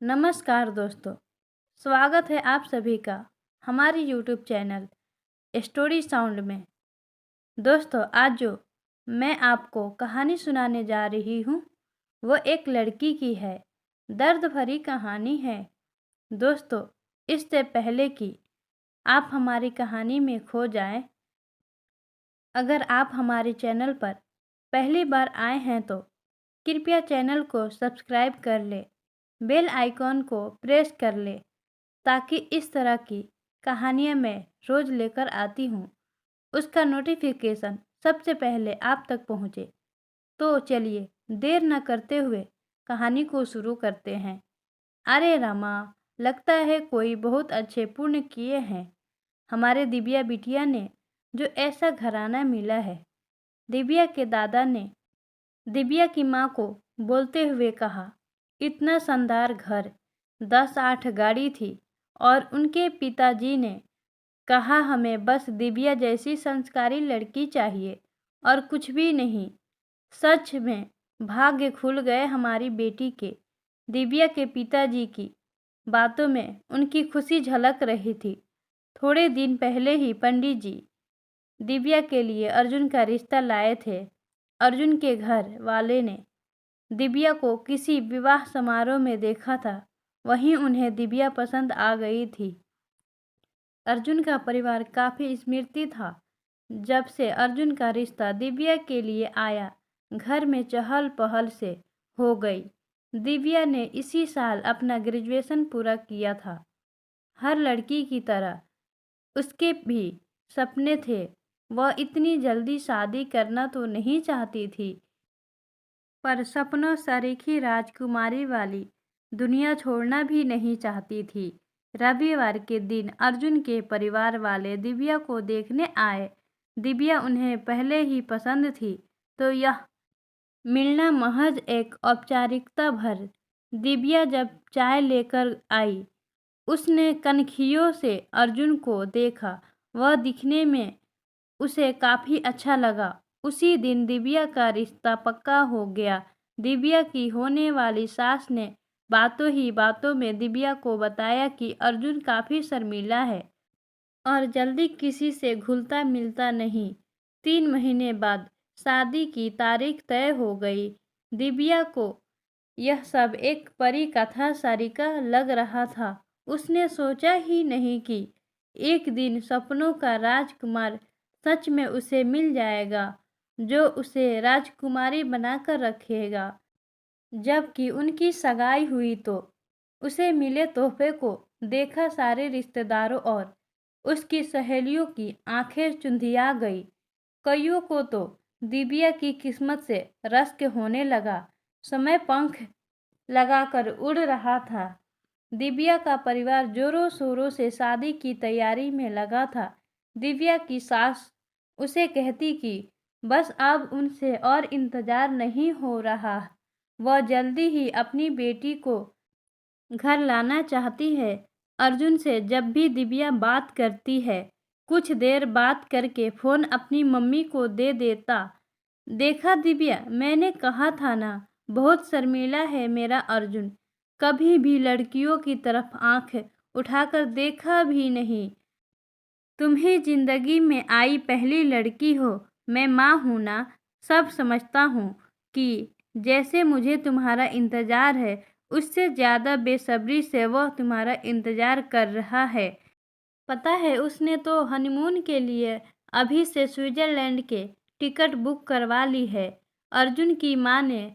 नमस्कार दोस्तों, स्वागत है आप सभी का हमारी यूट्यूब चैनल स्टोरी साउंड में। दोस्तों, आज जो मैं आपको कहानी सुनाने जा रही हूँ वो एक लड़की की है। दर्द भरी कहानी है। दोस्तों, इससे पहले कि आप हमारी कहानी में खो जाएं, अगर आप हमारे चैनल पर पहली बार आए हैं तो कृपया चैनल को सब्सक्राइब कर ले, बेल आइकॉन को प्रेस कर ले ताकि इस तरह की कहानियाँ मैं रोज़ लेकर आती हूँ उसका नोटिफिकेशन सबसे पहले आप तक पहुँचे। तो चलिए देर न करते हुए कहानी को शुरू करते हैं। अरे रामा, लगता है कोई बहुत अच्छे पुण्य किए हैं हमारे दिव्या बिटिया ने जो ऐसा घराना मिला है। दिव्या के दादा ने दिव्या की माँ को बोलते हुए कहा। इतना शानदार घर, 10-8 गाड़ी थी और उनके पिताजी ने कहा हमें बस दिव्या जैसी संस्कारी लड़की चाहिए और कुछ भी नहीं। सच में भाग्य खुल गए हमारी बेटी के। दिव्या के पिताजी की बातों में उनकी खुशी झलक रही थी। थोड़े दिन पहले ही पंडित जी दिव्या के लिए अर्जुन का रिश्ता लाए थे। अर्जुन के घर वाले ने दिव्या को किसी विवाह समारोह में देखा था, वहीं उन्हें दिव्या पसंद आ गई थी। अर्जुन का परिवार काफ़ी स्मृति था। जब से अर्जुन का रिश्ता दिव्या के लिए आया, घर में चहल पहल से हो गई। दिव्या ने इसी साल अपना ग्रेजुएशन पूरा किया था। हर लड़की की तरह उसके भी सपने थे। वह इतनी जल्दी शादी करना तो नहीं चाहती थी, पर सपनों सरीखी राजकुमारी वाली दुनिया छोड़ना भी नहीं चाहती थी। रविवार के दिन अर्जुन के परिवार वाले दिव्या को देखने आए। दिव्या उन्हें पहले ही पसंद थी, तो यह मिलना महज एक औपचारिकता भर। दिव्या जब चाय लेकर आई, उसने कनखियों से अर्जुन को देखा। वह दिखने में उसे काफ़ी अच्छा लगा। उसी दिन दिव्या का रिश्ता पक्का हो गया। दिव्या की होने वाली सास ने बातों ही बातों में दिव्या को बताया कि अर्जुन काफ़ी शर्मीला है और जल्दी किसी से घुलता मिलता नहीं। 3 महीने बाद शादी की तारीख तय हो गई। दिव्या को यह सब एक परी कथा सारिका लग रहा था। उसने सोचा ही नहीं कि एक दिन सपनों का राजकुमार सच में उसे मिल जाएगा, जो उसे राजकुमारी बनाकर रखेगा। जबकि उनकी सगाई हुई तो उसे मिले तोहफे को देखा सारे रिश्तेदारों और उसकी सहेलियों की आंखें चुंधिया गई। कईयों को तो दिव्या की किस्मत से रश्क होने लगा। समय पंख लगाकर उड़ रहा था। दिव्या का परिवार जोरों शोरों से शादी की तैयारी में लगा था। दिव्या की सास उसे कहती कि बस अब उनसे और इंतजार नहीं हो रहा। वह जल्दी ही अपनी बेटी को घर लाना चाहती है। अर्जुन से जब भी दिव्या बात करती है, कुछ देर बात करके फ़ोन अपनी मम्मी को दे देता। देखा दिव्या, मैंने कहा था ना, बहुत शर्मीला है मेरा अर्जुन। कभी भी लड़कियों की तरफ आंख उठाकर देखा भी नहीं। तुम ही जिंदगी में आई पहली लड़की हो। मैं माँ हूँ ना, सब समझता हूँ कि जैसे मुझे तुम्हारा इंतज़ार है, उससे ज़्यादा बेसब्री से वह तुम्हारा इंतज़ार कर रहा है। पता है, उसने तो हनीमून के लिए अभी से स्विट्ज़रलैंड के टिकट बुक करवा ली है। अर्जुन की माँ ने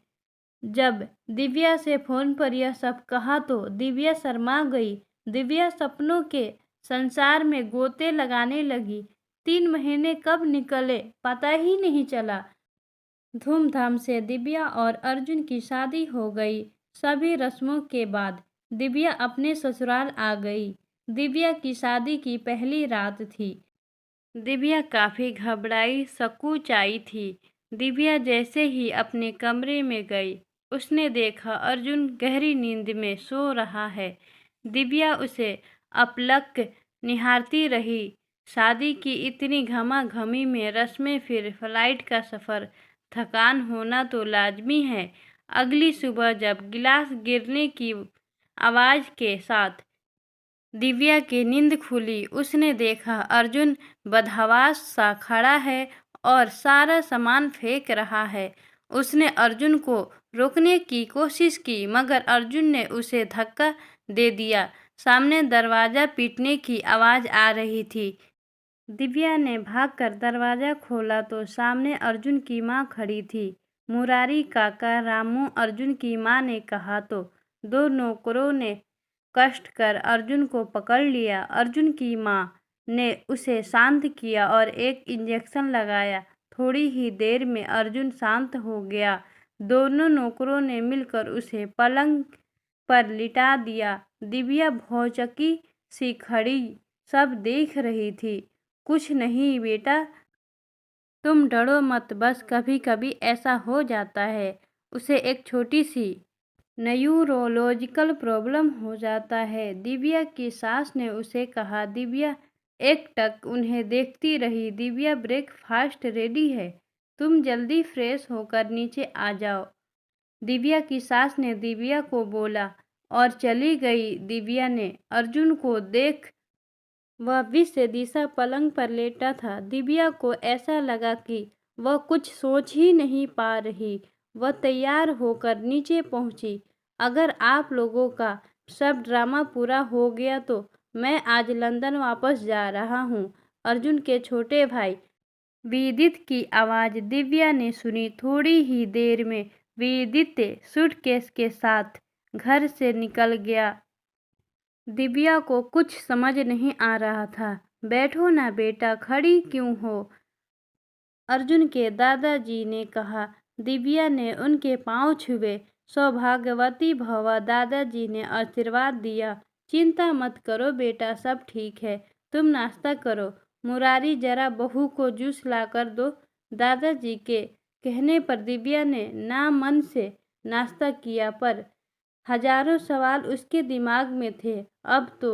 जब दिव्या से फ़ोन पर यह सब कहा तो दिव्या शर्मा गई। दिव्या सपनों के संसार में गोते लगाने लगी। 3 महीने कब निकले पता ही नहीं चला। धूमधाम से दिव्या और अर्जुन की शादी हो गई। सभी रस्मों के बाद दिव्या अपने ससुराल आ गई। दिव्या की शादी की पहली रात थी। दिव्या काफ़ी घबराई सकुचाई थी। दिव्या जैसे ही अपने कमरे में गई, उसने देखा अर्जुन गहरी नींद में सो रहा है। दिव्या उसे अपलक निहारती रही। शादी की इतनी घमाघमी में रस्में, फिर फ्लाइट का सफ़र, थकान होना तो लाजमी है। अगली सुबह जब गिलास गिरने की आवाज़ के साथ दिव्या की नींद खुली। उसने देखा अर्जुन बदहवास सा खड़ा है और सारा सामान फेंक रहा है। उसने अर्जुन को रोकने की कोशिश की मगर अर्जुन ने उसे धक्का दे दिया। सामने दरवाज़ा पीटने की आवाज़ आ रही थी। दिव्या ने भागकर दरवाज़ा खोला तो सामने अर्जुन की माँ खड़ी थी। मुरारी काका, रामू, अर्जुन की माँ ने कहा तो दो नौकरों ने कष्ट कर अर्जुन को पकड़ लिया। अर्जुन की माँ ने उसे शांत किया और एक इंजेक्शन लगाया। थोड़ी ही देर में अर्जुन शांत हो गया। दोनों नौकरों ने मिलकर उसे पलंग पर लिटा दिया। दिव्या भौचक्की सी खड़ी सब देख रही थी। कुछ नहीं बेटा, तुम डरो मत, बस कभी कभी ऐसा हो जाता है। उसे एक छोटी सी न्यूरोलॉजिकल प्रॉब्लम हो जाता है, दिव्या की सास ने उसे कहा। दिव्या एकटक उन्हें देखती रही। दिव्या, ब्रेकफास्ट रेडी है, तुम जल्दी फ्रेश होकर नीचे आ जाओ, दिव्या की सास ने दिव्या को बोला और चली गई। दिव्या ने अर्जुन को देख वह विषय दिशा पलंग पर लेटा था। दिव्या को ऐसा लगा कि वह कुछ सोच ही नहीं पा रही। वह तैयार होकर नीचे पहुंची। अगर आप लोगों का सब ड्रामा पूरा हो गया तो मैं आज लंदन वापस जा रहा हूं। अर्जुन के छोटे भाई विदित की आवाज़ दिव्या ने सुनी। थोड़ी ही देर में विदित सूटकेस के साथ घर से निकल गया। दिव्या को कुछ समझ नहीं आ रहा था। बैठो ना बेटा, खड़ी क्यों हो, अर्जुन के दादाजी ने कहा। दिव्या ने उनके पांव छुए। सौभाग्यवती भव, दादाजी ने आशीर्वाद दिया। चिंता मत करो बेटा, सब ठीक है, तुम नाश्ता करो। मुरारी, जरा बहू को जूस ला कर दो। दादाजी के कहने पर दिव्या ने ना मन से नाश्ता किया, पर हजारों सवाल उसके दिमाग में थे। अब तो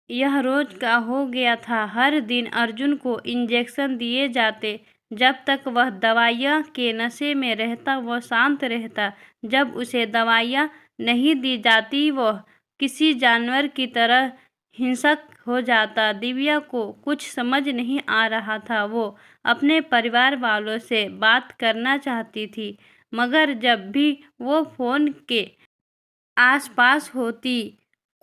यह रोज का हो गया था। हर दिन अर्जुन को इंजेक्शन दिए जाते। जब तक वह दवाइयाँ के नशे में रहता वह शांत रहता। जब उसे दवाइयाँ नहीं दी जाती वह किसी जानवर की तरह हिंसक हो जाता। दिव्या को कुछ समझ नहीं आ रहा था। वो अपने परिवार वालों से बात करना चाहती थी मगर जब भी वो फ़ोन के आसपास होती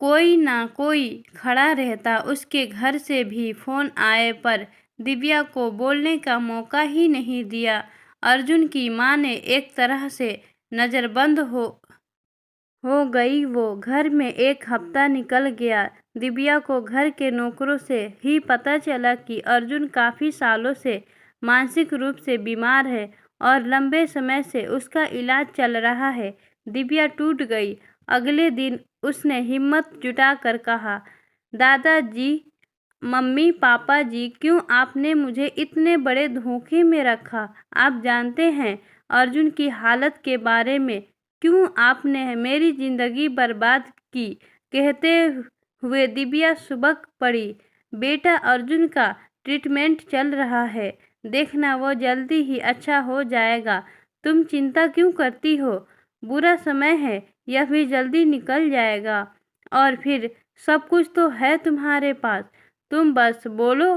कोई ना कोई खड़ा रहता। उसके घर से भी फ़ोन आए पर दिव्या को बोलने का मौका ही नहीं दिया। अर्जुन की माँ ने एक तरह से नज़रबंद हो गई। वो घर में एक हफ्ता निकल गया। दिव्या को घर के नौकरों से ही पता चला कि अर्जुन काफ़ी सालों से मानसिक रूप से बीमार है और लंबे समय से उसका इलाज चल रहा है। दिव्या टूट गई। अगले दिन उसने हिम्मत जुटाकर कहा, दादाजी, मम्मी, पापा जी, क्यों आपने मुझे इतने बड़े धोखे में रखा? आप जानते हैं अर्जुन की हालत के बारे में। क्यों आपने मेरी ज़िंदगी बर्बाद की? कहते हुए दिव्या सुबक पड़ी। बेटा, अर्जुन का ट्रीटमेंट चल रहा है, देखना वो जल्दी ही अच्छा हो जाएगा। तुम चिंता क्यों करती हो? बुरा समय है, यह भी जल्दी निकल जाएगा और फिर सब कुछ तो है तुम्हारे पास। तुम बस बोलो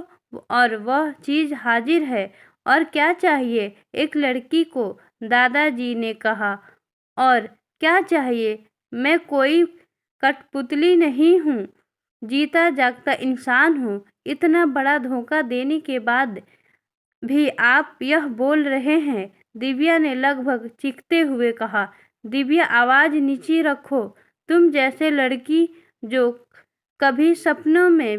और वह चीज़ हाजिर है। और क्या चाहिए एक लड़की को? दादाजी ने कहा। और क्या चाहिए? मैं कोई कठपुतली नहीं हूँ, जीता जागता इंसान हूँ। इतना बड़ा धोखा देने के बाद भी आप यह बोल रहे हैं, दिव्या ने लगभग चीखते हुए कहा। दिव्या, आवाज़ नीचे रखो। तुम जैसे लड़की जो कभी सपनों में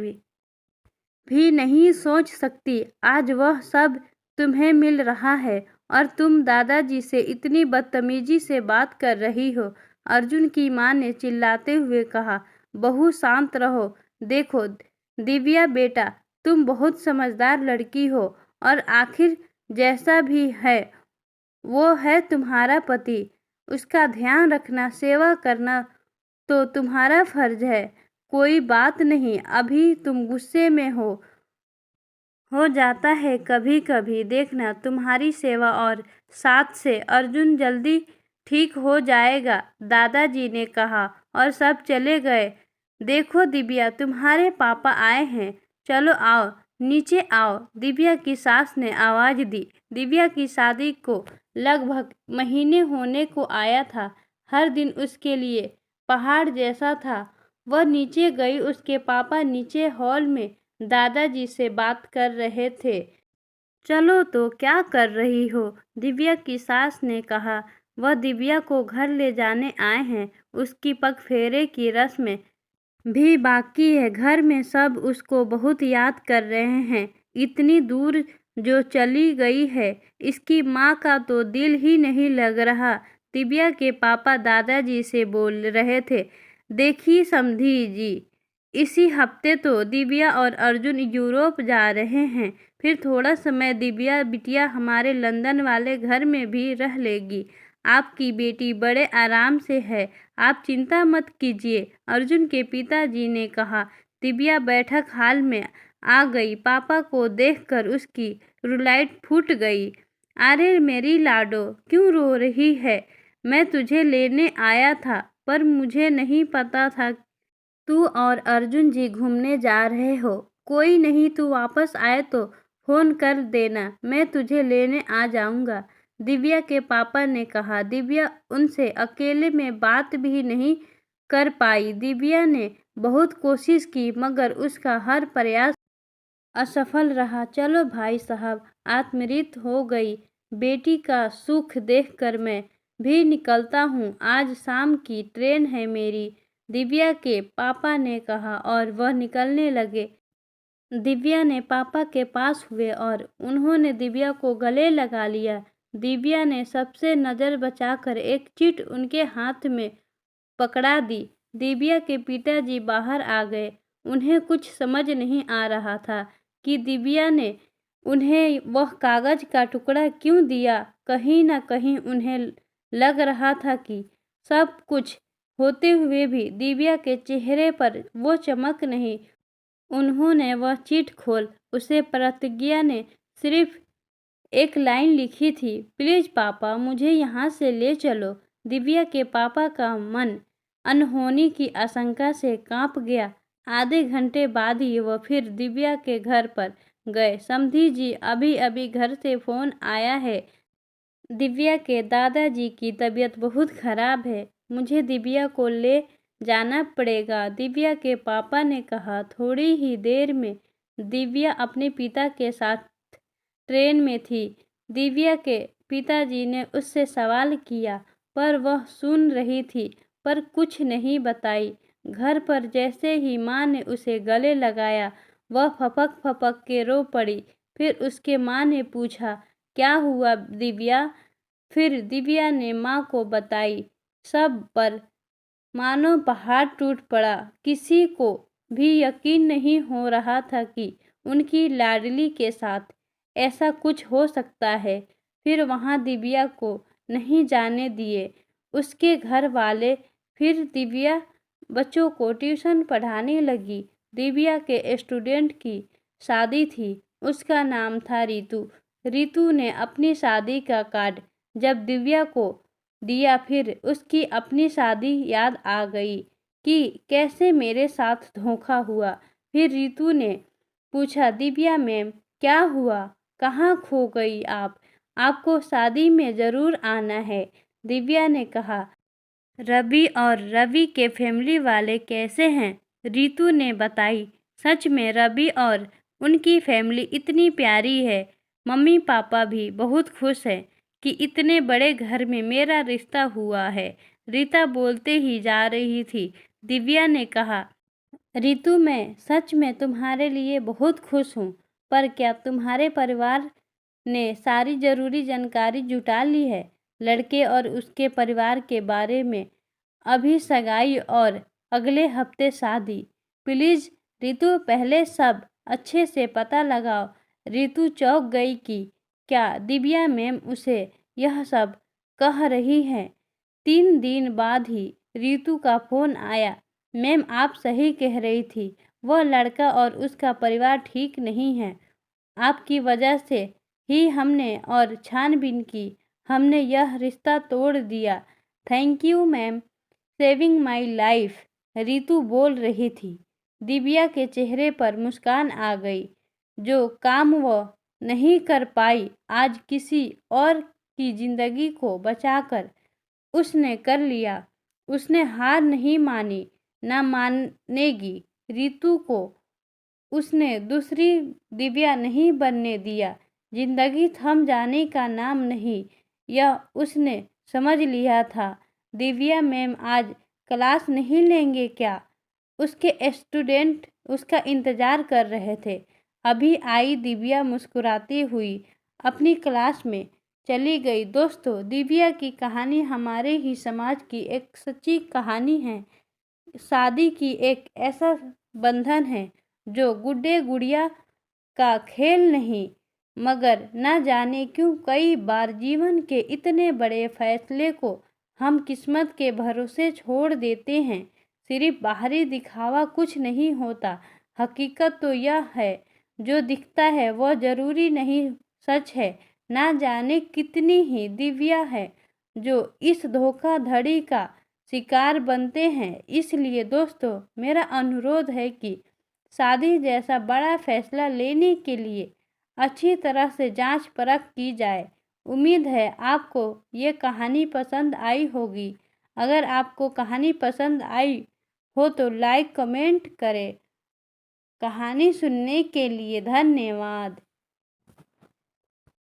भी नहीं सोच सकती, आज वह सब तुम्हें मिल रहा है और तुम दादाजी से इतनी बदतमीजी से बात कर रही हो। अर्जुन की माँ ने चिल्लाते हुए कहा। बहू, शांत रहो। देखो दिव्या बेटा, तुम बहुत समझदार लड़की हो और आखिर जैसा भी है वो है तुम्हारा पति। उसका ध्यान रखना, सेवा करना तो तुम्हारा फर्ज है। कोई बात नहीं, अभी तुम गुस्से में हो जाता है कभी कभी। देखना तुम्हारी सेवा और साथ से अर्जुन जल्दी ठीक हो जाएगा, दादाजी ने कहा और सब चले गए। देखो दिव्या, तुम्हारे पापा आए हैं, चलो आओ, नीचे आओ, दिव्या की सास ने आवाज़ दी। दिव्या की शादी को लगभग महीने होने को आया था। हर दिन उसके लिए पहाड़ जैसा था। वह नीचे गई, उसके पापा नीचे हॉल में दादाजी से बात कर रहे थे। चलो तो क्या कर रही हो, दिव्या की सास ने कहा। वह दिव्या को घर ले जाने आए हैं, उसकी पगफेरे की रस्म भी बाकी है। घर में सब उसको बहुत याद कर रहे हैं। इतनी दूर जो चली गई है, इसकी माँ का तो दिल ही नहीं लग रहा। दिव्या के पापा दादाजी से बोल रहे थे, देखिए समधी जी, इसी हफ्ते तो दिव्या और अर्जुन यूरोप जा रहे हैं। फिर थोड़ा समय दिव्या बिटिया हमारे लंदन वाले घर में भी रह लेगी। आपकी बेटी बड़े आराम से है, आप चिंता मत कीजिए, अर्जुन के पिताजी ने कहा। दिव्या बैठक हाल में आ गई। पापा को देखकर उसकी रुलाइट फूट गई। अरे मेरी लाडो, क्यों रो रही है? मैं तुझे लेने आया था, पर मुझे नहीं पता था तू और अर्जुन जी घूमने जा रहे हो। कोई नहीं, तू वापस आए तो फोन कर देना, मैं तुझे लेने आ जाऊंगा, दिव्या के पापा ने कहा। दिव्या उनसे अकेले में बात भी नहीं कर पाई। दिव्या ने बहुत कोशिश की, मगर उसका हर प्रयास असफल रहा। चलो भाई साहब, आत्मरीत हो गई। बेटी का सुख देखकर मैं भी निकलता हूँ, आज शाम की ट्रेन है मेरी, दिव्या के पापा ने कहा और वह निकलने लगे। दिव्या ने पापा के पास हुए और उन्होंने दिव्या को गले लगा लिया। दिव्या ने सबसे नज़र बचाकर एक चिट उनके हाथ में पकड़ा दी। दिव्या के पिताजी बाहर आ गए। उन्हें कुछ समझ नहीं आ रहा था कि दिव्या ने उन्हें वह कागज का टुकड़ा क्यों दिया। कहीं ना कहीं उन्हें लग रहा था कि सब कुछ होते हुए भी दिव्या के चेहरे पर वो चमक नहीं। उन्होंने वह चिट खोल, उसे प्रतिज्ञा ने सिर्फ एक लाइन लिखी थी, प्लीज पापा मुझे यहाँ से ले चलो। दिव्या के पापा का मन अनहोनी की आशंका से कांप गया। आधे घंटे बाद ही वह फिर दिव्या के घर पर गए। समधी जी, अभी अभी घर से फोन आया है, दिव्या के दादाजी की तबीयत बहुत खराब है, मुझे दिव्या को ले जाना पड़ेगा, दिव्या के पापा ने कहा। थोड़ी ही देर में दिव्या अपने पिता के साथ ट्रेन में थी। दिव्या के पिताजी ने उससे सवाल किया, पर वह सुन रही थी, पर कुछ नहीं बताई। घर पर जैसे ही माँ ने उसे गले लगाया, वह फपक फपक के रो पड़ी। फिर उसके माँ ने पूछा, क्या हुआ दिव्या? फिर दिव्या ने माँ को बताई सब, पर मानो पहाड़ टूट पड़ा। किसी को भी यकीन नहीं हो रहा था कि उनकी लाडली के साथ ऐसा कुछ हो सकता है। फिर वहाँ दिव्या को नहीं जाने दिए उसके घर वाले। फिर दिव्या बच्चों को ट्यूशन पढ़ाने लगी। दिव्या के स्टूडेंट की शादी थी, उसका नाम था रितु। रितु ने अपनी शादी का कार्ड जब दिव्या को दिया, फिर उसकी अपनी शादी याद आ गई कि कैसे मेरे साथ धोखा हुआ। फिर रितु ने पूछा, दिव्या मैम क्या हुआ, कहाँ खो गई आप? आपको शादी में ज़रूर आना है, दिव्या ने कहा। रवि और रवि के फैमिली वाले कैसे हैं? रितु ने बताई। सच में रवि और उनकी फैमिली इतनी प्यारी है, मम्मी पापा भी बहुत खुश हैं कि इतने बड़े घर में मेरा रिश्ता हुआ है, रीता बोलते ही जा रही थी। दिव्या ने कहा, रितु मैं सच में तुम्हारे लिए बहुत खुश हूँ, पर क्या तुम्हारे परिवार ने सारी ज़रूरी जानकारी जुटा ली है? लड़के और उसके परिवार के बारे में? अभी सगाई और अगले हफ्ते शादी। प्लीज़ रितु पहले सब अच्छे से पता लगाओ। रितु चौंक गई कि क्या दिव्या मैम उसे यह सब कह रही हैं। 3 दिन बाद ही रितु का फ़ोन आया। मैम आप सही कह रही थी, वह लड़का और उसका परिवार ठीक नहीं है। आपकी वजह से ही हमने और छानबीन की, हमने यह रिश्ता तोड़ दिया। Thank you ma'am, saving my life, Ritu बोल रही थी। दिव्या के चेहरे पर मुस्कान आ गई। जो काम वह नहीं कर पाई, आज किसी और की जिंदगी को बचाकर उसने कर लिया। उसने हार नहीं मानी, ना मानेगी। रितु को उसने दूसरी दिव्या नहीं बनने दिया। जिंदगी थम जाने का नाम नहीं, यह उसने समझ लिया था। दिव्या मैम आज क्लास नहीं लेंगे क्या? उसके स्टूडेंट उसका इंतजार कर रहे थे। अभी आई दिव्या मुस्कुराती हुई अपनी क्लास में चली गई। दोस्तों, दिव्या की कहानी हमारे ही समाज की एक सच्ची कहानी है। शादी की एक ऐसा बंधन है जो गुड्डे गुड़िया का खेल नहीं, मगर न जाने क्यों कई बार जीवन के इतने बड़े फैसले को हम किस्मत के भरोसे छोड़ देते हैं। सिर्फ बाहरी दिखावा कुछ नहीं होता। हकीकत तो यह है, जो दिखता है वह जरूरी नहीं सच है। ना जाने कितनी ही दिव्या है जो इस धोखाधड़ी का शिकार बनते हैं। इसलिए दोस्तों, मेरा अनुरोध है कि शादी जैसा बड़ा फैसला लेने के लिए अच्छी तरह से जांच परख की जाए। उम्मीद है आपको ये कहानी पसंद आई होगी। अगर आपको कहानी पसंद आई हो तो लाइक कमेंट करें। कहानी सुनने के लिए धन्यवाद।